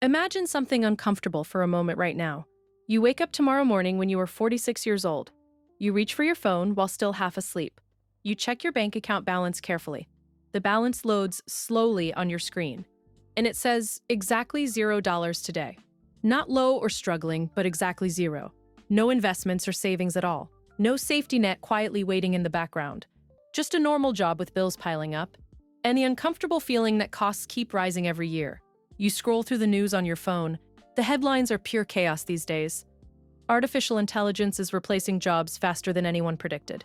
Imagine something uncomfortable for a moment right now. You wake up tomorrow morning when you are 46 years old. You reach for your phone while still half asleep. You check your bank account balance carefully. The balance loads slowly on your screen, and it says exactly $0 today. Not low or struggling, but exactly zero. No investments or savings at all. No safety net quietly waiting in the background. Just a normal job with bills piling up, and the uncomfortable feeling that costs keep rising every year. You scroll through the news on your phone. The headlines are pure chaos these days. Artificial intelligence is replacing jobs faster than anyone predicted.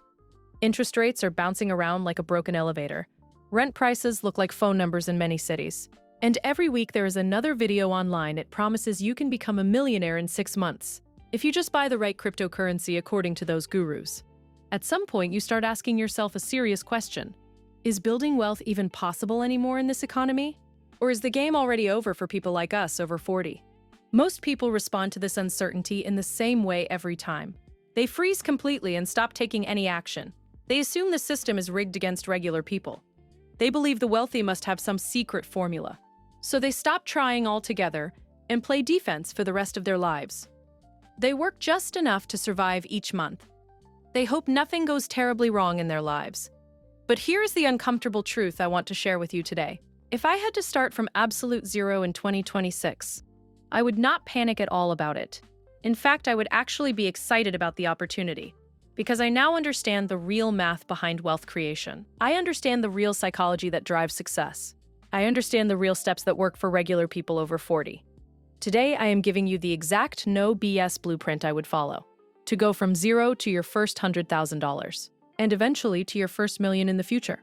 Interest rates are bouncing around like a broken elevator. Rent prices look like phone numbers in many cities. And every week there is another video online that promises you can become a millionaire in 6 months if you just buy the right cryptocurrency according to those gurus. At some point, you start asking yourself a serious question. Is building wealth even possible anymore in this economy? Or is the game already over for people like us over 40? Most people respond to this uncertainty in the same way every time. They freeze completely and stop taking any action. They assume the system is rigged against regular people. They believe the wealthy must have some secret formula. So they stop trying altogether and play defense for the rest of their lives. They work just enough to survive each month. They hope nothing goes terribly wrong in their lives. But here's the uncomfortable truth I want to share with you today. If I had to start from absolute zero in 2026, I would not panic at all about it. In fact, I would actually be excited about the opportunity, because I now understand the real math behind wealth creation. I understand the real psychology that drives success. I understand the real steps that work for regular people over 40. Today, I am giving you the exact no BS blueprint I would follow to go from zero to your first $100,000, and eventually to your first million in the future.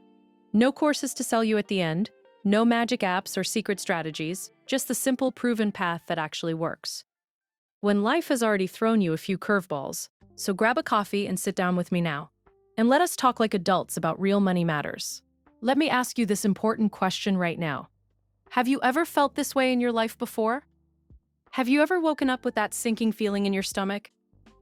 No courses to sell you at the end, no magic apps or secret strategies, just the simple, proven path that actually works. When life has already thrown you a few curveballs, so grab a coffee and sit down with me now. And let us talk like adults about real money matters. Let me ask you this important question right now. Have you ever felt this way in your life before? Have you ever woken up with that sinking feeling in your stomach?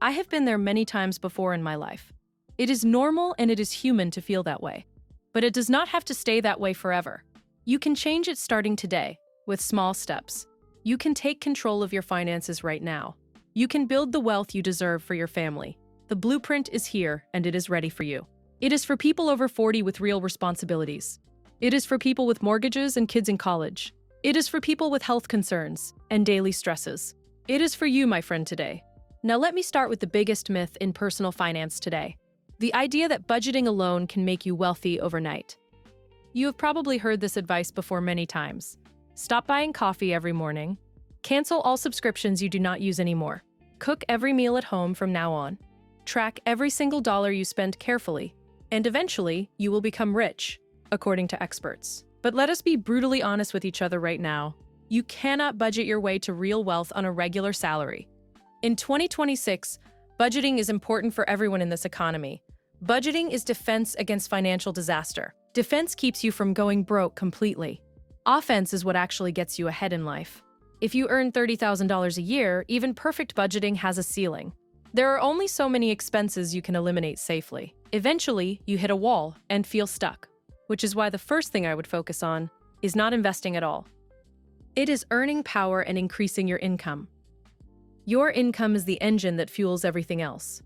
I have been there many times before in my life. It is normal and it is human to feel that way. But it does not have to stay that way forever. You can change it starting today, with small steps. You can take control of your finances right now. You can build the wealth you deserve for your family. The blueprint is here, and it is ready for you. It is for people over 40 with real responsibilities. It is for people with mortgages and kids in college. It is for people with health concerns and daily stresses. It is for you, my friend, today. Now let me start with the biggest myth in personal finance today. The idea that budgeting alone can make you wealthy overnight. You have probably heard this advice before many times. Stop buying coffee every morning. Cancel all subscriptions you do not use anymore. Cook every meal at home from now on. Track every single dollar you spend carefully. And eventually, you will become rich, according to experts. But let us be brutally honest with each other right now. You cannot budget your way to real wealth on a regular salary. In 2026, budgeting is important for everyone in this economy. Budgeting is defense against financial disaster. Defense keeps you from going broke completely. Offense is what actually gets you ahead in life. If you earn $30,000 a year, even perfect budgeting has a ceiling. There are only so many expenses you can eliminate safely. Eventually, you hit a wall and feel stuck, which is why the first thing I would focus on is not investing at all. It is earning power and increasing your income. Your income is the engine that fuels everything else.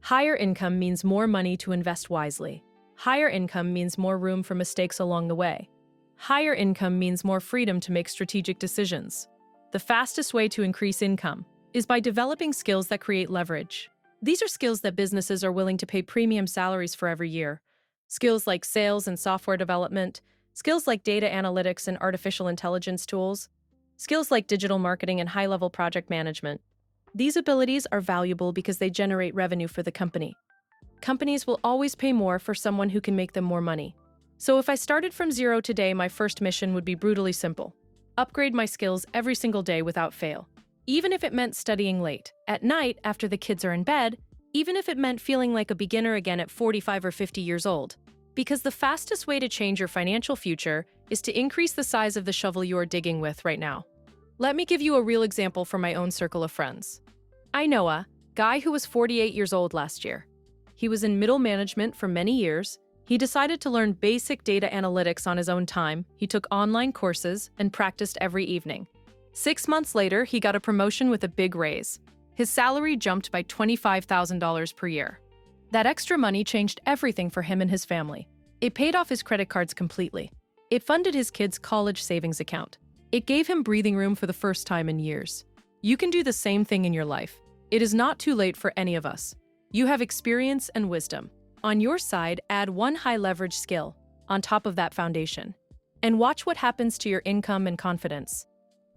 Higher income means more money to invest wisely. Higher income means more room for mistakes along the way. Higher income means more freedom to make strategic decisions. The fastest way to increase income is by developing skills that create leverage. These are skills that businesses are willing to pay premium salaries for every year. Skills like sales and software development, skills like data analytics and artificial intelligence tools, skills like digital marketing and high-level project management. These abilities are valuable because they generate revenue for the company. Companies will always pay more for someone who can make them more money. So if I started from zero today, my first mission would be brutally simple. Upgrade my skills every single day without fail. Even if it meant studying late, at night after the kids are in bed, even if it meant feeling like a beginner again at 45 or 50 years old. Because the fastest way to change your financial future is to increase the size of the shovel you are digging with right now. Let me give you a real example from my own circle of friends. I know a guy who was 48 years old last year. He was in middle management for many years. He decided to learn basic data analytics on his own time. He took online courses and practiced every evening. 6 months later, he got a promotion with a big raise. His salary jumped by $25,000 per year. That extra money changed everything for him and his family. It paid off his credit cards completely. It funded his kids' college savings account. It gave him breathing room for the first time in years. You can do the same thing in your life. It is not too late for any of us. You have experience and wisdom. On your side, add one high-leverage skill on top of that foundation. And watch what happens to your income and confidence.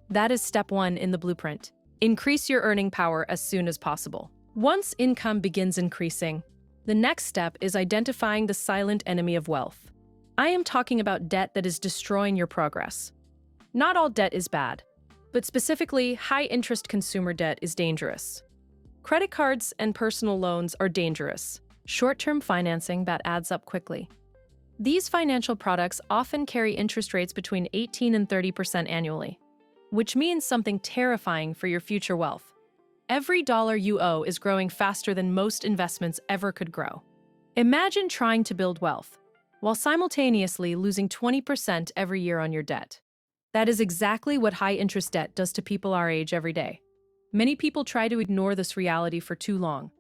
That is step 1 in the blueprint. Increase your earning power as soon as possible. Once income begins increasing, the next step is identifying the silent enemy of wealth. I am talking about debt that is destroying your progress. Not all debt is bad, but specifically, high-interest consumer debt is dangerous. Credit cards and personal loans are dangerous. Short-term financing that adds up quickly. These financial products often carry interest rates between 18 and 30% annually, which means something terrifying for your future wealth. Every dollar you owe is growing faster than most investments ever could grow. Imagine trying to build wealth while simultaneously losing 20% every year on your debt. That is exactly what high-interest debt does to people our age every day. Many people try to ignore this reality for too long.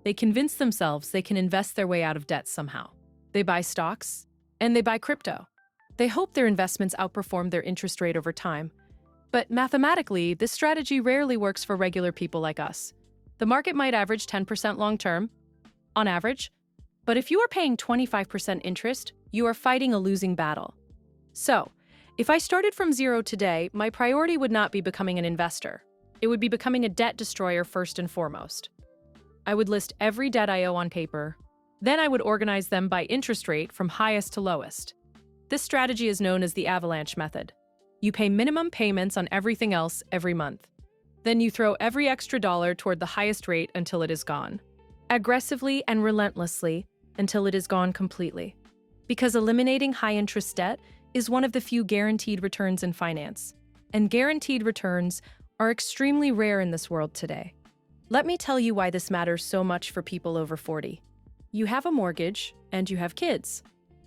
They convince themselves they can invest their way out of debt somehow. They buy stocks, and they buy crypto. They hope their investments outperform their interest rate over time. But mathematically, this strategy rarely works for regular people like us. The market might average 10% long-term, on average, but if you are paying 25% interest, you are fighting a losing battle. So, if I started from zero today, my priority would not be becoming an investor. It would be becoming a debt destroyer first and foremost. I would list every debt I owe on paper. Then I would organize them by interest rate from highest to lowest. This strategy is known as the avalanche method. You pay minimum payments on everything else every month. Then you throw every extra dollar toward the highest rate until it is gone. Aggressively and relentlessly until it is gone completely. Because eliminating high-interest debt is one of the few guaranteed returns in finance. And guaranteed returns are extremely rare in this world today. Let me tell you why this matters so much for people over 40. You have a mortgage, and you have kids.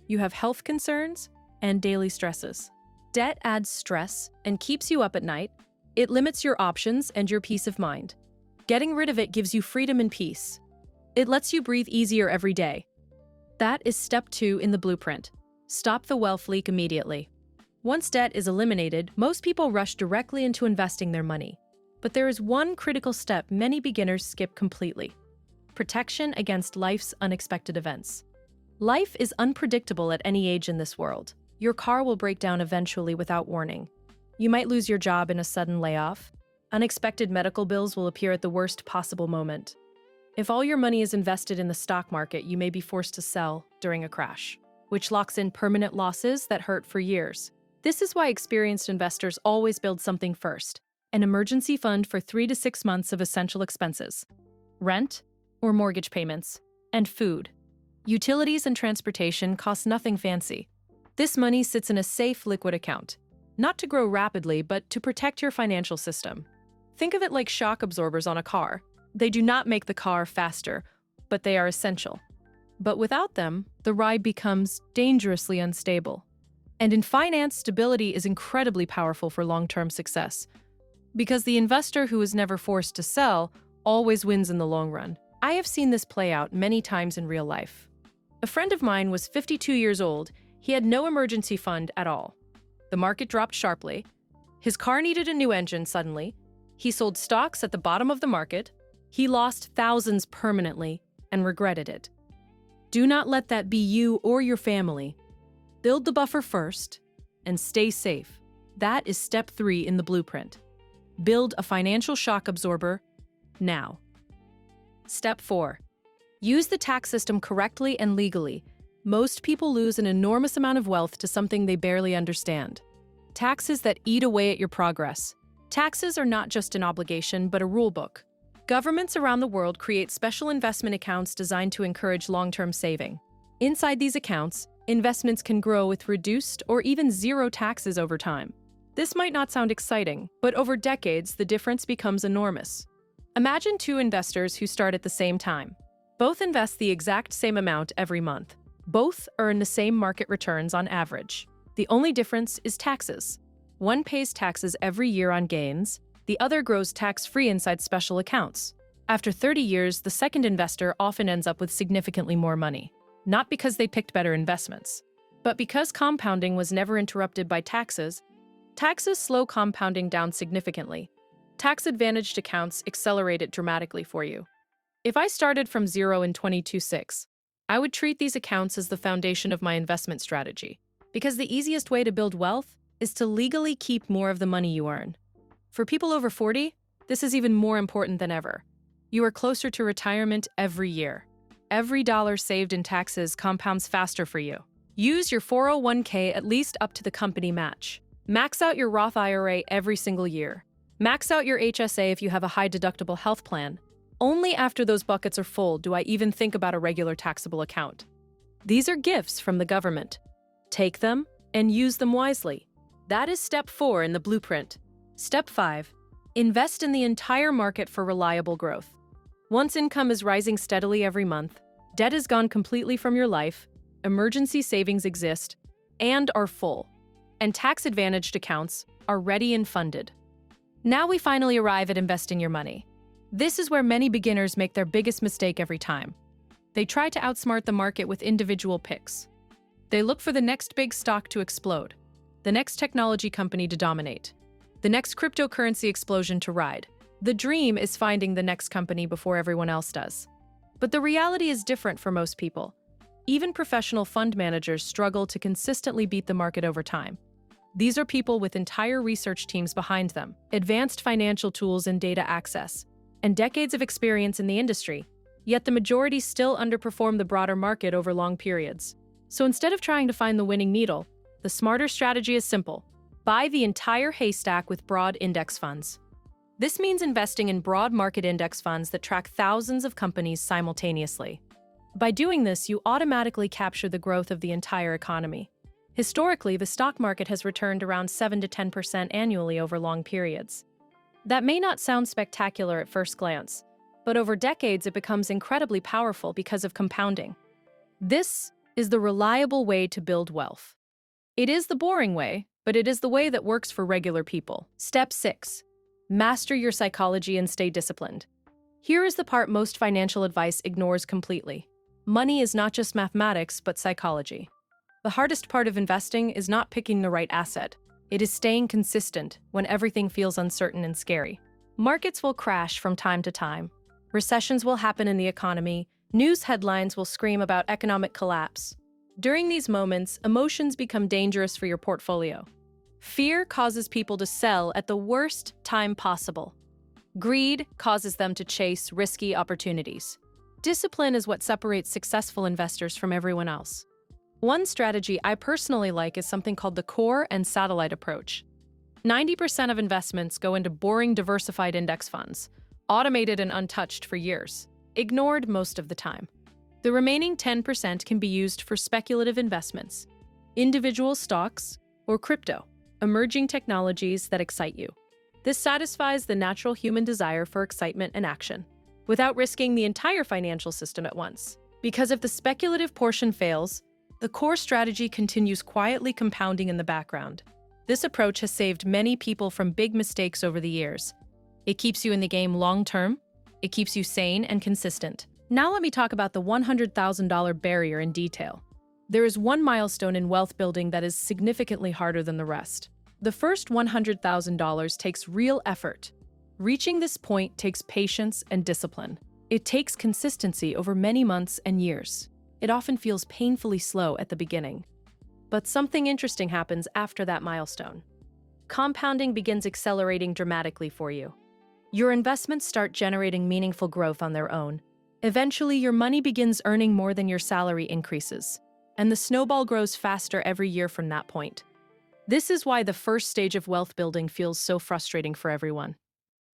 You have health concerns and daily stresses. Debt adds stress and keeps you up at night. It limits your options and your peace of mind. Getting rid of it gives you freedom and peace. It lets you breathe easier every day. That is step 2 in the blueprint. Stop the wealth leak immediately. Once debt is eliminated, most people rush directly into investing their money. But there is one critical step many beginners skip completely. Protection against life's unexpected events. Life is unpredictable at any age in this world. Your car will break down eventually without warning. You might lose your job in a sudden layoff. Unexpected medical bills will appear at the worst possible moment. If all your money is invested in the stock market, you may be forced to sell during a crash, which locks in permanent losses that hurt for years. This is why experienced investors always build something first: an emergency fund for 3 to 6 months of essential expenses, rent or mortgage payments, and food. Utilities and transportation cost nothing fancy. This money sits in a safe liquid account, not to grow rapidly, but to protect your financial system. Think of it like shock absorbers on a car. They do not make the car faster, but they are essential. But without them, the ride becomes dangerously unstable. And in finance, stability is incredibly powerful for long-term success, because the investor who is never forced to sell always wins in the long run. I have seen this play out many times in real life. A friend of mine was 52 years old. He had no emergency fund at all. The market dropped sharply. His car needed a new engine suddenly. He sold stocks at the bottom of the market. He lost thousands permanently and regretted it. Do not let that be you or your family. Build the buffer first and stay safe. That is step 3 in the blueprint. Build a financial shock absorber now. Step 4. Use the tax system correctly and legally. Most people lose an enormous amount of wealth to something they barely understand. Taxes that eat away at your progress. Taxes are not just an obligation, but a rule book. Governments around the world create special investment accounts designed to encourage long-term saving. Inside these accounts, investments can grow with reduced or even zero taxes over time. This might not sound exciting, but over decades, the difference becomes enormous. Imagine 2 investors who start at the same time. Both invest the exact same amount every month. Both earn the same market returns on average. The only difference is taxes. One pays taxes every year on gains, the other grows tax-free inside special accounts. After 30 years, the second investor often ends up with significantly more money. Not because they picked better investments, but because compounding was never interrupted by taxes. Taxes slow compounding down significantly. Tax-advantaged accounts accelerate it dramatically for you. If I started from zero in 2026, I would treat these accounts as the foundation of my investment strategy, because the easiest way to build wealth is to legally keep more of the money you earn. For people over 40, this is even more important than ever. You are closer to retirement every year. Every dollar saved in taxes compounds faster for you. Use your 401k at least up to the company match. Max out your Roth IRA every single year. Max out your HSA if you have a high-deductible health plan. Only after those buckets are full do I even think about a regular taxable account. These are gifts from the government. Take them and use them wisely. That is step 4 in the blueprint. Step 5. Invest in the entire market for reliable growth. Once income is rising steadily every month, debt is gone completely from your life, emergency savings exist and are full, and tax-advantaged accounts are ready and funded. Now we finally arrive at investing your money. This is where many beginners make their biggest mistake every time. They try to outsmart the market with individual picks. They look for the next big stock to explode, the next technology company to dominate, the next cryptocurrency explosion to ride. The dream is finding the next company before everyone else does. But the reality is different for most people. Even professional fund managers struggle to consistently beat the market over time. These are people with entire research teams behind them, advanced financial tools and data access, and decades of experience in the industry. Yet the majority still underperform the broader market over long periods. So instead of trying to find the winning needle, the smarter strategy is simple. Buy the entire haystack with broad index funds. This means investing in broad market index funds that track thousands of companies simultaneously. By doing this, you automatically capture the growth of the entire economy. Historically, the stock market has returned around 7 to 10% annually over long periods. That may not sound spectacular at first glance, but over decades it becomes incredibly powerful because of compounding. This is the reliable way to build wealth. It is the boring way, but it is the way that works for regular people. Step 6. Master your psychology and stay disciplined. Here is the part most financial advice ignores completely. Money is not just mathematics, but psychology. The hardest part of investing is not picking the right asset. It is staying consistent when everything feels uncertain and scary. Markets will crash from time to time. Recessions will happen in the economy. News headlines will scream about economic collapse. During these moments, emotions become dangerous for your portfolio. Fear causes people to sell at the worst time possible. Greed causes them to chase risky opportunities. Discipline is what separates successful investors from everyone else. One strategy I personally like is something called the core and satellite approach. 90% of investments go into boring diversified index funds, automated and untouched for years, ignored most of the time. The remaining 10% can be used for speculative investments, individual stocks, or crypto, emerging technologies that excite you. This satisfies the natural human desire for excitement and action, without risking the entire financial system at once. Because if the speculative portion fails, the core strategy continues quietly compounding in the background. This approach has saved many people from big mistakes over the years. It keeps you in the game long-term, it keeps you sane and consistent. Now let me talk about the $100,000 barrier in detail. There is one milestone in wealth building that is significantly harder than the rest. The first $100,000 takes real effort. Reaching this point takes patience and discipline. It takes consistency over many months and years. It often feels painfully slow at the beginning. But something interesting happens after that milestone. Compounding begins accelerating dramatically for you. Your investments start generating meaningful growth on their own. Eventually, your money begins earning more than your salary increases, and the snowball grows faster every year from that point. This is why the first stage of wealth building feels so frustrating for everyone.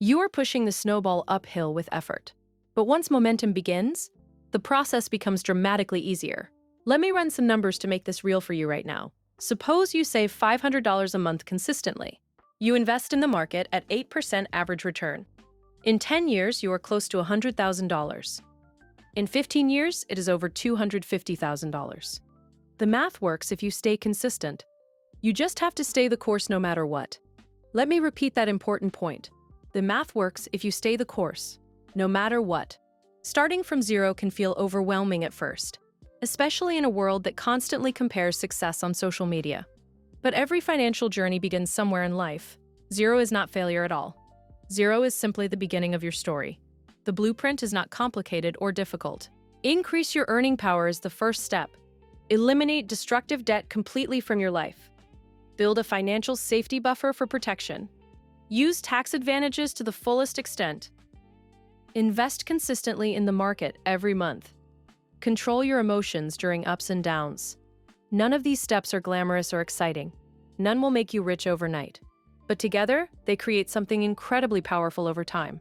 You are pushing the snowball uphill with effort. But once momentum begins, the process becomes dramatically easier. Let me run some numbers to make this real for you right now. Suppose you save $500 a month consistently. You invest in the market at 8% average return. In 10 years, you are close to $100,000. In 15 years, it is over $250,000. The math works if you stay consistent. You just have to stay the course no matter what. Let me repeat that important point. The math works if you stay the course, no matter what. Starting from zero can feel overwhelming at first, especially in a world that constantly compares success on social media. But every financial journey begins somewhere in life. Zero is not failure at all. Zero is simply the beginning of your story. The blueprint is not complicated or difficult. Increase your earning power is the first step. Eliminate destructive debt completely from your life. Build a financial safety buffer for protection. Use tax advantages to the fullest extent. Invest consistently in the market every month. Control your emotions during ups and downs. None of these steps are glamorous or exciting. None will make you rich overnight. But together, they create something incredibly powerful over time.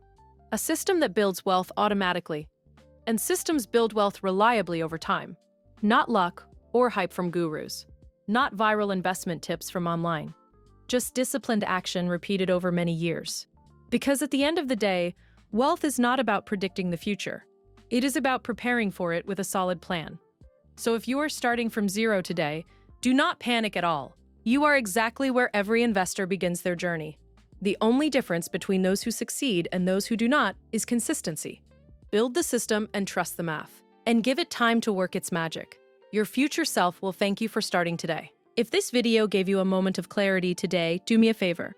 A system that builds wealth automatically. And systems build wealth reliably over time. Not luck or hype from gurus. Not viral investment tips from online. Just disciplined action repeated over many years. Because at the end of the day, wealth is not about predicting the future. It is about preparing for it with a solid plan. So if you are starting from zero today, do not panic at all. You are exactly where every investor begins their journey. The only difference between those who succeed and those who do not is consistency. Build the system and trust the math. And give it time to work its magic. Your future self will thank you for starting today. If this video gave you a moment of clarity today, do me a favor.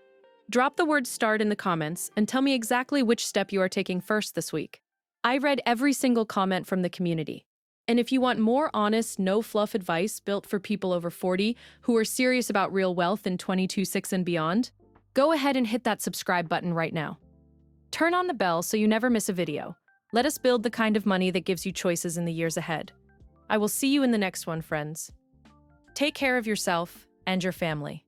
Drop the word START in the comments and tell me exactly which step you are taking first this week. I read every single comment from the community. And if you want more honest, no-fluff advice built for people over 40 who are serious about real wealth in 22/6 and beyond, go ahead and hit that subscribe button right now. Turn on the bell so you never miss a video. Let us build the kind of money that gives you choices in the years ahead. I will see you in the next one, friends. Take care of yourself and your family.